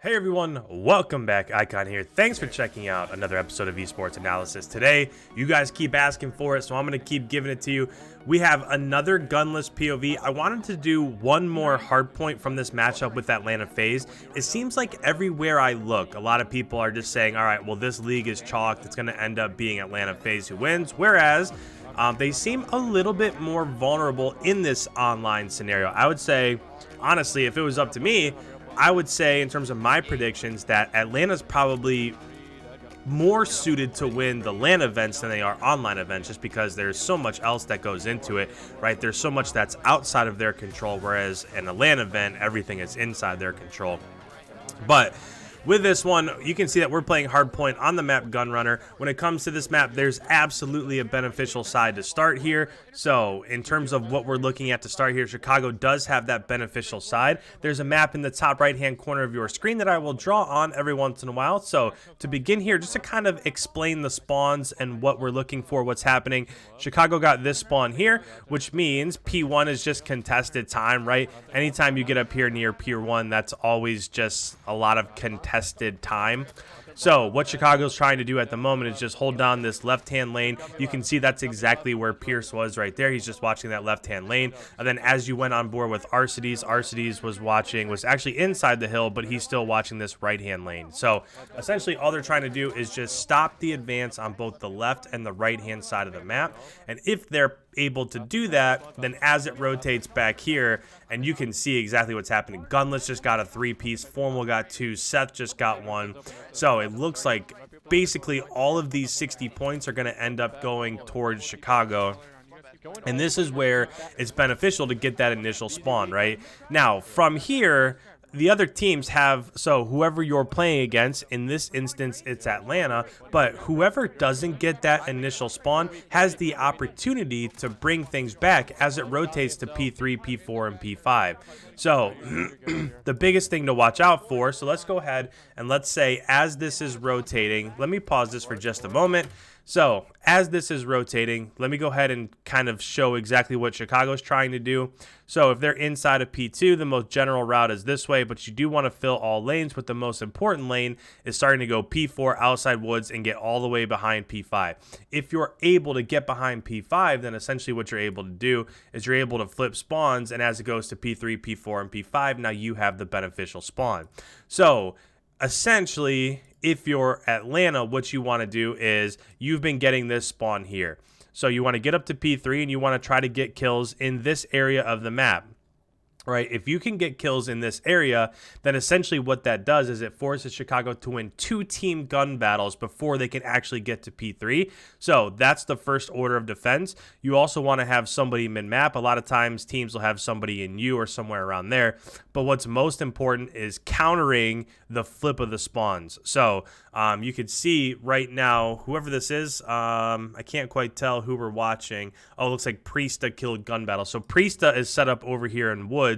Hey everyone, welcome back. Icon here. Thanks for checking out another episode of Esports Analysis. Today, you guys keep asking for it, so I'm going to keep giving it to you. We have another gunless POV. I wanted to do one more hardpoint from this matchup with Atlanta Faze. It seems like everywhere I look, a lot of people are just saying, all right, well, this league is chalked. It's going to end up being Atlanta Faze who wins, whereas they seem a little bit more vulnerable in this online scenario. I would say, honestly, if it was up to me, I would say in terms of my predictions that Atlanta's probably more suited to win the LAN events than they are online events, just because there's so much else that goes into it, right? There's so much that's outside of their control, whereas in a LAN event, everything is inside their control. But with this one, you can see that we're playing Hardpoint on the map Gunrunner. When it comes to this map, there's absolutely a beneficial side to start here. So in terms of what we're looking at to start here, Chicago does have that beneficial side. There's a map in the top right-hand corner of your screen that I will draw on every once in a while. So to begin here, just to kind of explain the spawns and what we're looking for, what's happening, Chicago got this spawn here, which means P1 is just contested time, right? Anytime you get up here near Pier 1, that's always just a lot of contested time. So what Chicago's trying to do at the moment is just hold down this left-hand lane. You can see that's exactly where Pierce was right there. He's just watching that left-hand lane. And then as you went on board with Arcides was actually inside the hill, but he's still watching this right-hand lane. So essentially all they're trying to do is just stop the advance on both the left and the right-hand side of the map. And if they're able to do that, then as it rotates back here, and you can see exactly what's happening. GUNLESS just got a 3-piece, Formal got 2, Seth just got 1. So it looks like basically all of these 60 points are going to end up going towards Chicago. And this is where it's beneficial to get that initial spawn, right? Now, from here, the other teams have, so whoever you're playing against, in this instance, it's Atlanta, but whoever doesn't get that initial spawn has the opportunity to bring things back as it rotates to P3, P4, and P5. So the biggest thing to watch out for, so let's go ahead and let's say as this is rotating, let me pause this for just a moment. So as this is rotating, let me go ahead and kind of show exactly what Chicago's trying to do. So if they're inside of P2, the most general route is this way, but you do want to fill all lanes, but the most important lane is starting to go P4 outside woods and get all the way behind P5. If you're able to get behind P5, then essentially what you're able to do is you're able to flip spawns, and as it goes to P3, P4, and P5, now you have the beneficial spawn. So essentially, if you're Atlanta, what you want to do is you've been getting this spawn here. So you want to get up to P3 and you want to try to get kills in this area of the map. Right, if you can get kills in this area, then essentially what that does is it forces Chicago to win 2 team gun battles before they can actually get to P3. So that's the first order of defense. You also want to have somebody mid-map. A lot of times teams will have somebody in U or somewhere around there. But what's most important is countering the flip of the spawns. So you can see right now, whoever this is, I can't quite tell who we're watching. Oh, it looks like Priesta killed gun battle. So Priesta is set up over here in Woods,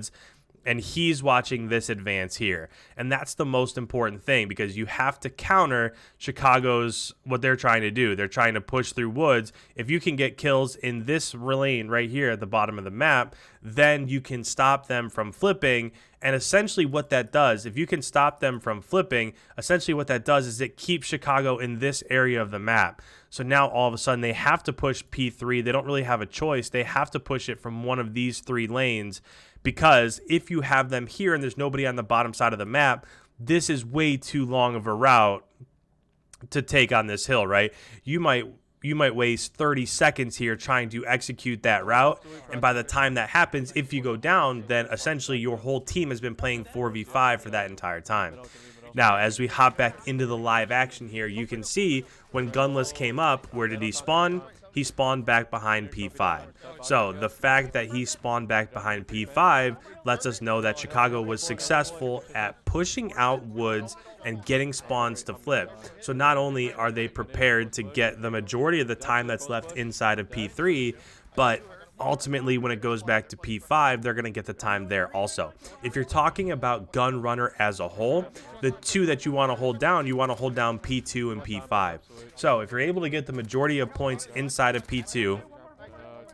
and he's watching this advance here. And that's the most important thing, because you have to counter Chicago's, what they're trying to do. They're trying to push through woods. If you can get kills in this lane right here at the bottom of the map, then you can stop them from flipping. And essentially what that does, if you can stop them from flipping, essentially what that does is it keeps Chicago in this area of the map. So now all of a sudden they have to push P3. They don't really have a choice. They have to push it from one of these 3 lanes, because if you have them here and there's nobody on the bottom side of the map, this is way too long of a route to take on this hill, right? You might waste 30 seconds here trying to execute that route, and by the time that happens, if you go down, then essentially your whole team has been playing 4v5 for that entire time. Now, as we hop back into the live action here, you can see when GUNLESS came up, where did he spawn? He spawned back behind P5. So the fact that he spawned back behind P5 lets us know that Chicago was successful at pushing out woods and getting spawns to flip. So not only are they prepared to get the majority of the time that's left inside of P3, but ultimately when it goes back to P5, they're going to get the time there also. If you're talking about Gunrunner as a whole, the 2 that you want to hold down P2 and P5. So if you're able to get the majority of points inside of P2,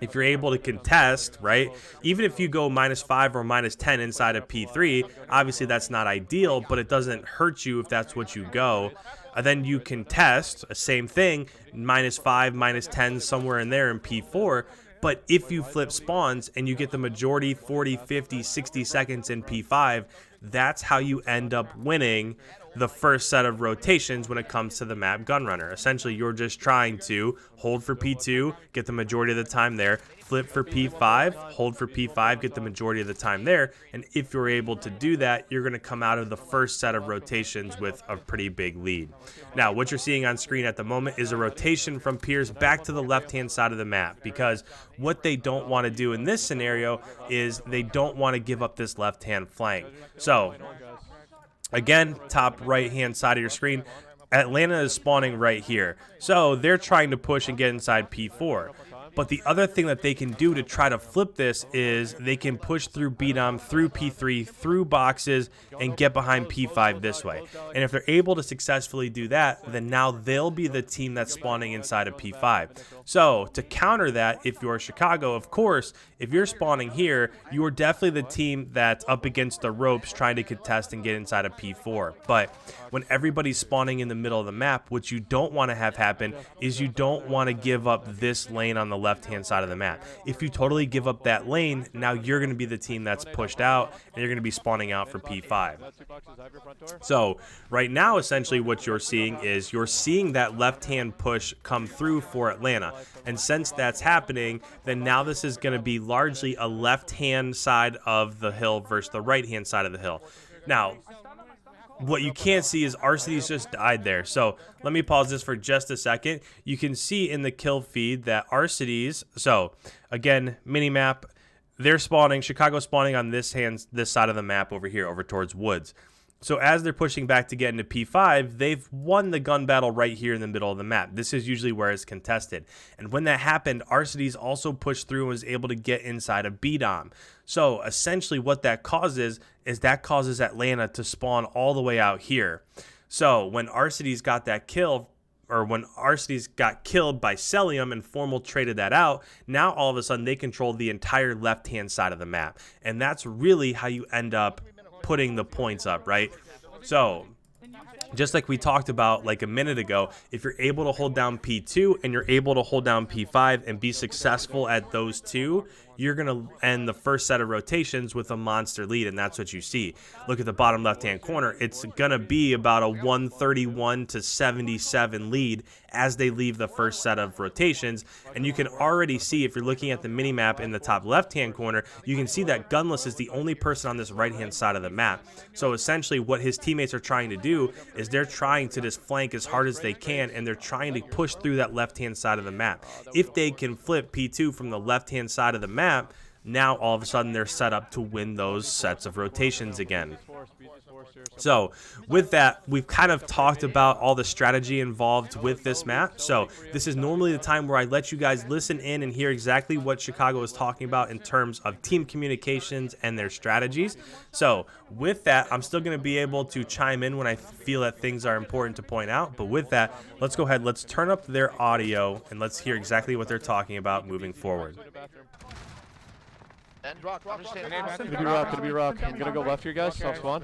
if you're able to contest, right, even if you go -5 or -10 inside of P3, obviously that's not ideal, but it doesn't hurt you if that's what you go. Then you contest, same thing, -5, -10, somewhere in there in P4. But if you flip spawns and you get the majority 40, 50, 60 seconds in P5, that's how you end up winning the first set of rotations when it comes to the map Gunrunner. Essentially, you're just trying to hold for P2, get the majority of the time there, flip for P5, hold for P5, get the majority of the time there, and if you're able to do that, you're going to come out of the first set of rotations with a pretty big lead. Now, what you're seeing on screen at the moment is a rotation from Piers back to the left-hand side of the map, because what they don't want to do in this scenario is they don't want to give up this left-hand flank. So, again, top right-hand side of your screen, Atlanta is spawning right here. So they're trying to push and get inside P4. But the other thing that they can do to try to flip this is they can push through BDOM, through P3, through boxes, and get behind P5 this way. And if they're able to successfully do that, then now they'll be the team that's spawning inside of P5. So to counter that, if you're Chicago, of course, if you're spawning here, you are definitely the team that's up against the ropes trying to contest and get inside of P4. But when everybody's spawning in the middle of the map, what you don't want to have happen is you don't want to give up this lane on the left-hand side of the map. If you totally give up that lane, now you're going to be the team that's pushed out, and you're going to be spawning out for P5. So right now, essentially what you're seeing is you're seeing that left-hand push come through for Atlanta. And since that's happening, then now this is going to be largely a left-hand side of the hill versus the right-hand side of the hill. Now, what you can't see is Arcides just died there. So let me pause this for just a second. You can see in the kill feed that Arcides, so again, mini-map, they're spawning, Chicago spawning on this side of the map over here, over towards Woods. So as they're pushing back to get into P5, they've won the gun battle right here in the middle of the map. This is usually where it's contested. And when that happened, Arcides also pushed through and was able to get inside of BDOM. So essentially what that causes is that causes Atlanta to spawn all the way out here. So when Arcides got that kill, or when Arcides got killed by Celium and Formal traded that out, now all of a sudden they control the entire left-hand side of the map. And that's really how you end up putting the points up, right? So just like we talked about like a minute ago, if you're able to hold down P2 and you're able to hold down P5 and be successful at those two, you're going to end the first set of rotations with a monster lead, and that's what you see. Look at the bottom left-hand corner. It's going to be about a 131 to 77 lead as they leave the first set of rotations, and you can already see, if you're looking at the mini-map in the top left-hand corner, you can see that GUNLESS is the only person on this right-hand side of the map. So essentially what his teammates are trying to do is they're trying to just flank as hard as they can, and they're trying to push through that left-hand side of the map. If they can flip P2 from the left-hand side of the map, now all of a sudden they're set up to win those sets of rotations again. So with that, we've kind of talked about all the strategy involved with this map. So this is normally the time where I let you guys listen in and hear exactly what Chicago is talking about in terms of team communications and their strategies. So with that, I'm still going to be able to chime in when I feel that things are important to point out. But with that, let's go ahead, let's turn up their audio and let's hear exactly what they're talking about moving forward. Gonna be rock. I'm gonna go left here, guys. Stop spawn.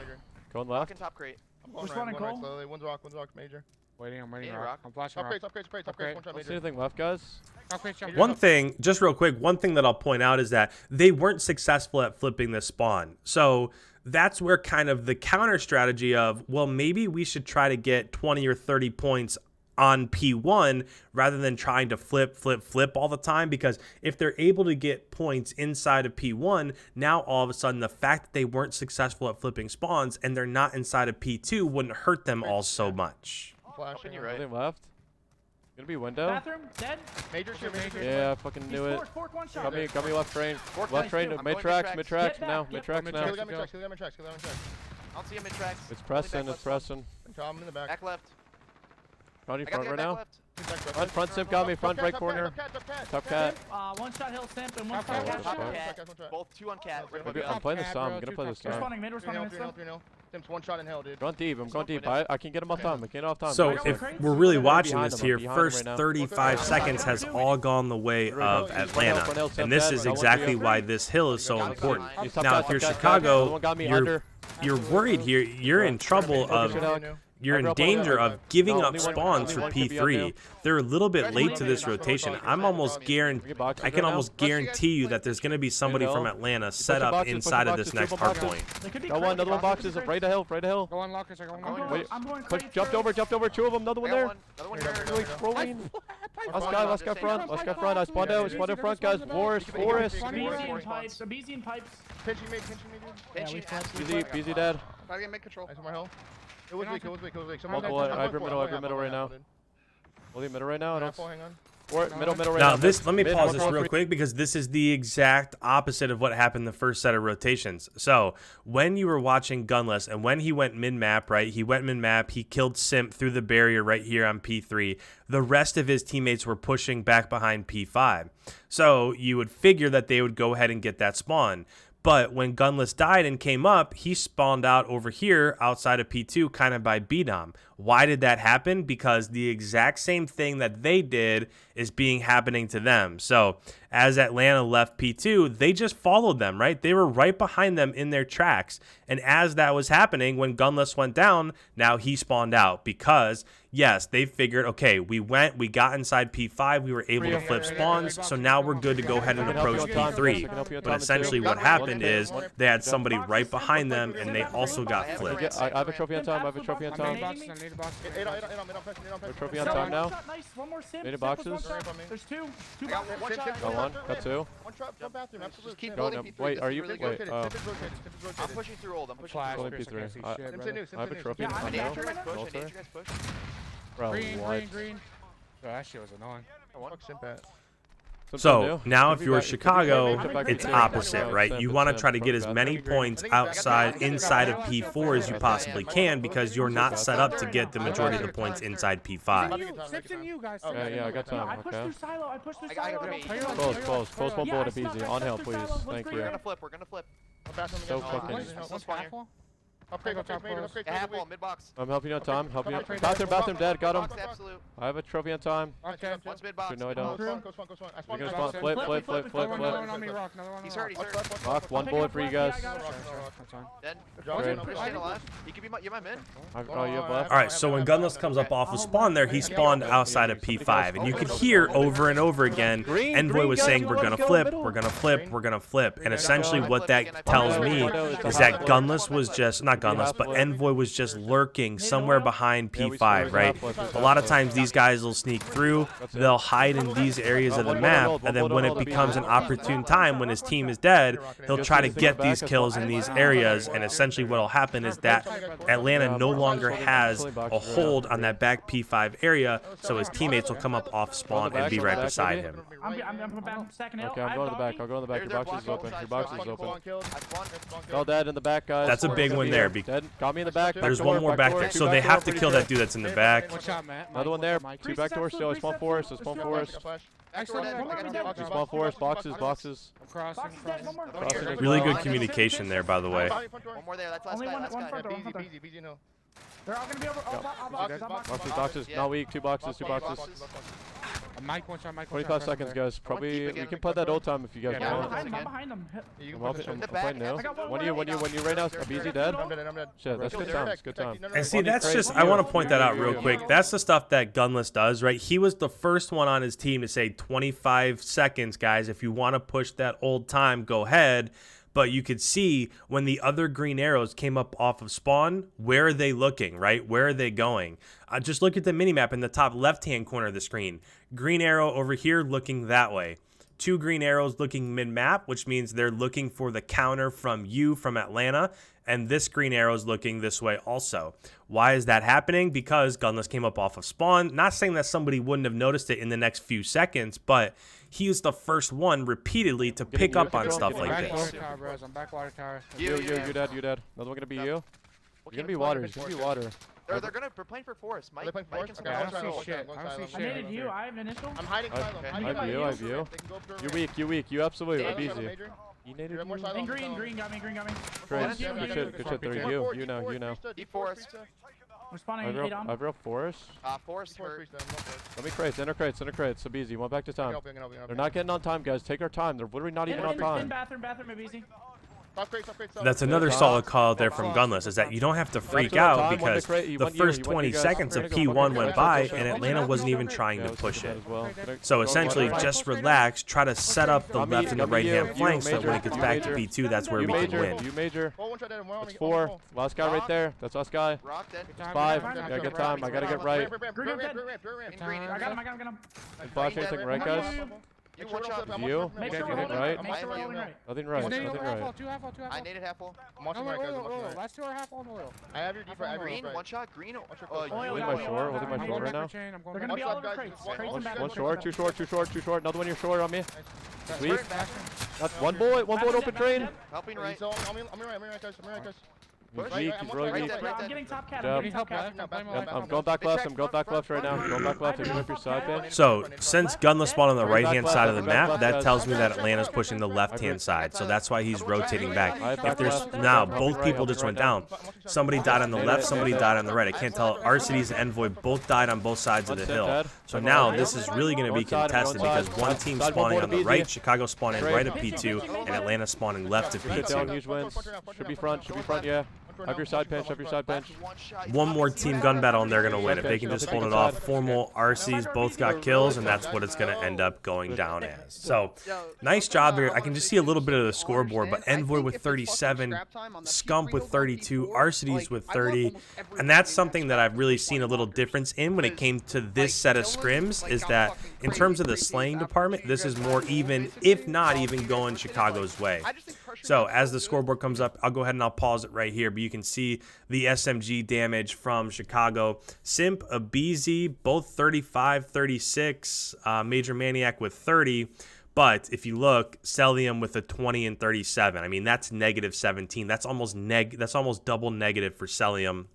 Going left. Top crate. One's rock, major. Waiting, I'm waiting rock. I'm flashing rock. Top crates. Don't see anything left, guys. One thing, just real quick, one thing that I'll point out is that they weren't successful at flipping this spawn. So that's where kind of the counter strategy of, well, maybe we should try to get 20 or 30 points on P1 rather than trying to flip all the time, because if they're able to get points inside of P1, now all of a sudden the fact that they weren't successful at flipping spawns and they're not inside of P2 wouldn't hurt them all so much. Flashing you right. Anything left? Gonna be window. Bathroom, dead. Major's here, major. Yeah, I fucking knew it. Fork, one shot. Got me left train. Left train. I'm Mid going tracks. mid Mid tracks. tracks now. Mid tracks now. Kill the guy mid tracks. I don't see him in tracks. It's pressing. It's pressing. I'm in the back. Back left. Front in I got front the right back now. left. Front simp got me. Front right corner. Top cat. One shot hill simp and one Oh, shot that's cat. fine. Cat. Both two on cat. I'm playing the storm. I'm gonna play the We're storm. spawning mid, we're spawning mid. 3-0. Sim's one shot in hell, dude. Going deep. I'm going deep. I can get him off time. I can get him off time. So if we're really watching behind this him, here, I'm behind him first right now. 35 seconds has all gone the way of Atlanta, and this is exactly why this hill is so important. Now, if you're Chicago, you're worried here. You're in trouble of. You're in danger of giving up spawns for P3. They're a little bit late to this rotation. I'm almost I can almost guarantee you that there's going to be somebody from Atlanta set up inside of this next hardpoint. Got one, another one boxes up right the hill, right the hill. Go on lockers, I'm going Wait, lockers. jumped over, two of them, another one there. Another one here. Rolling. Last guy front. I spawned out front, guys. Forest. BZ and pipes. Pinching me, dude. BZ dead. Gotta get mid control. Nice on my hill. It was weak. Multiple, I have middle right now. Holding middle right now. I don't. Hang on. Or middle right Now now. let me pause this real quick because this is the exact opposite of what happened the first set of rotations. So when you were watching GUNLESS and when he went mid-map, right, he killed Simp through the barrier right here on P3. The rest of his teammates were pushing back behind P5. So you would figure that they would go ahead and get that spawn. But when GUNLESS died and came up, he spawned out over here outside of P2 kind of by B-Dom. Why did that happen? Because the exact same thing that they did is happening to them. So as Atlanta left P2, they just followed them, right? They were right behind them in their tracks. And as that was happening, when GUNLESS went down, now he spawned out because, yes, they figured, okay, we got inside P5, we were able to flip spawns, so now we're good to go ahead and approach P3. But essentially what happened is they had somebody right behind them, and they also got flipped. I have a trophy on time. Trophy on time now. Made boxes. There's two. Got Got two. One trap bathroom, absolutely. Just keep Go building no, wait, are you? really Wait, good. oh. I'm pushing through old. I'm pushing Flash, through Only old. Chris, I can't see P3. shit, Sim's brother. in new. I have a trophy. Yeah, I need now. you guys push. I need you Closer. guys push. Bro, what? Green. Oh, that shit was annoying. Fuck Simp at. So now if you're Chicago, it's opposite, right? You want to try to get as many points inside of P4 as you possibly can because you're not set up to get the majority of the points inside P5. Six and you guys. Yeah, I got time. I pushed Okay. through silo. I pushed through I got silo. me. Close one Yeah, bullet I to snuck, BZ. I On hill, snuck please. through silo. Thank We're you. gonna flip. We're gonna flip. So fucking. One spawn here. Upgrade, Yeah, half wall, mid box. I'm helping you on time. Helping you. Okay. Bathroom dead. Got him. Box absolute. I have a trophy on time. Okay. One's mid box. No, I don't. Go spawn. You're gonna Flip, spawn. Flip. Another one on me, rock. Another one on He's me, hurt. rock. He's hurt. Rock, one bullet for you guys. That's fine. Dead. Great. Push in alive. He could be my. You're my mid. Oh, you have left. All right, so when GUNLESS comes up off of spawn there, he spawned outside of P5. And you could hear over and over again, Envoy was saying, we're going to flip, we're going to flip, we're going to flip. And essentially what that tells me is that GUNLESS was just, not GUNLESS, but Envoy was just lurking somewhere behind P5, right? A lot of times these guys will sneak through, they'll hide in these areas of the map, and then when it becomes an opportune time, when his team is dead, he'll try to get these kills in these areas, and essentially what will happen is that Atlanta no longer has a hold on that back P5 area, so his teammates will come up off spawn and be right beside him. I'm stacking hill. Okay, I'm going to the back. I'll go in the back. Your box is open. Your box is open. I spawned. All dead in the back, guys. That's a big one there. Dead. Got me in the back. There's one more back there, so they have to kill that dude that's in the back. One shot, Matt. Another one there. Two back doors still. Spawn forest. Spawn forest. Spawn forest. Boxes. I'm crossing. Really good communication there, by the way. One more there. That's last Only guy. one Last front guy. door. BZ, no. They're all gonna be over. Boxes. Not weak. Two boxes. Mike, one shot. 25 seconds, guys. Probably we can play that old time if you guys Yeah, want. I'm behind them. I'm playing now. When you right now, BZ dead? I'm dead. Shit, that's good time. It's good time. And see, that's just, I want to point that out real quick. That's the stuff that GUNLESS does, right? He was the first one on his team to say 25 seconds, guys. If you want to push that old time, go ahead. But you could see when the other green arrows came up off of spawn, where are they looking, right? Where are they going? Just look at the minimap in the top left-hand corner of the screen. Green arrow over here looking that way. Two green arrows looking mid-map, which means they're looking for the counter from you, from Atlanta. And this green arrow is looking this way also. Why is that happening? Because GUNLESS came up off of spawn. Not saying that somebody wouldn't have noticed it in the next few seconds, but he was the first one repeatedly to pick up on stuff like this. I'm back water tower. You dead. Another one gonna be you. You're gonna be water. It's gonna be water. They're playing for forest. Mike playing can forest? support. I don't see shit. I don't see I shit. needed you. I have an initial. I'm hiding silo. I have you. You're weak. You absolutely are easy. He naded You're more you. side In on the green, tunnel. green got me, green got me. Trace, Yeah, good shit, good shit. They're yeah. you. You know, you know. Deep forest. We're spawning I've 8 on. real forest. Forest hurt. Let me crates, center crates. So easy. One back to time. They're not getting on time, guys. Take our time. They're literally not even on In time. bathroom, maybe easy. That's another solid call out there from GUNLESS, is that you don't have to freak out because the first 20 seconds of P1 went by and Atlanta wasn't even trying to push it. So essentially, just relax, try to set up the left and the right-hand flank so that when it gets back to P2, that's where we can win. You major. That's 4. Last guy right there. That's us guy. Rock dead. It's 5. Yeah, good time. I gotta get right. Green, I got him. Flash anything right, guys? You one shot. You? Make Okay, sure we're nothing holding right? Make sure we're holding right. Nothing right. He's nading Nothing half right. wall, 2 half wall, 2 half I wall. naded half wall. No, oil. Last 2 are half on oil. I have your deep right. Green, one shot. Green. Oil, Holding yeah, my oil. shore. Holding my I'm shore going right now. back for chain, I'm going They're back. gonna be all over One crates. shot, Crates and bathroom. One short, two short. Another one you're short on me. Sweet. Hurt, bathroom. That's one bullet open train. Helping right. I'm right, guys. Push. Weak, I'm he's really right weak. there. I'm getting top cat. Good I'm getting job. top cat. I'm going back left. Right now. Going back left. If you up your side bench. So, since GUNLESS spawned on the right-hand side of the map, that tells me that Atlanta's pushing the left-hand side. So that's why he's rotating back. If there's now, both people just went down. Somebody died on the left, somebody died on the right. I can't tell. Arcides and Envoy both died on both sides of the hill. So now this is really going to be contested because one team spawning on the right, Chicago spawning right of P2, and Atlanta spawning left of Get down, P2. huge wins. Should be front, yeah. Have your side bench. One more team gun battle and they're going to win. If they can just hold it off, formal RCs both got kills, and that's what it's going to end up going down as. So, nice job here. I can just see a little bit of the scoreboard, but Envoy with 37, Scump with 32, Arcides with 30, and that's something that I've really seen a little difference in when it came to this set of scrims, is that in terms of the slaying department, this is more even, if not even going Chicago's way. So, as the scoreboard comes up, I'll go ahead and I'll pause it right here, but you can see the SMG damage from Chicago. Simp, Abizi, both 35, 36, Major Maniac with 30. But if you look, Celium with a 20 and 37. I mean, that's negative 17. That's almost double negative for Celium.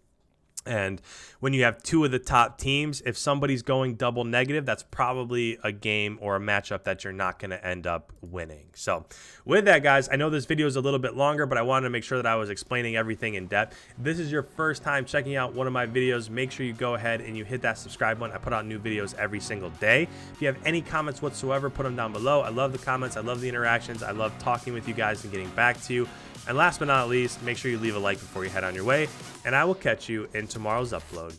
And when you have two of the top teams, if somebody's going double negative, that's probably a game or a matchup that you're not going to end up winning. So with that, guys, I know this video is a little bit longer, but I wanted to make sure that I was explaining everything in depth. If this is your first time checking out one of my videos, make sure you go ahead and you hit that subscribe button. I put out new videos every single day. If you have any comments whatsoever, put them down below. I love the comments. I love the interactions. I love talking with you guys and getting back to you. And last but not least, make sure you leave a like before you head on your way, and I will catch you in tomorrow's upload.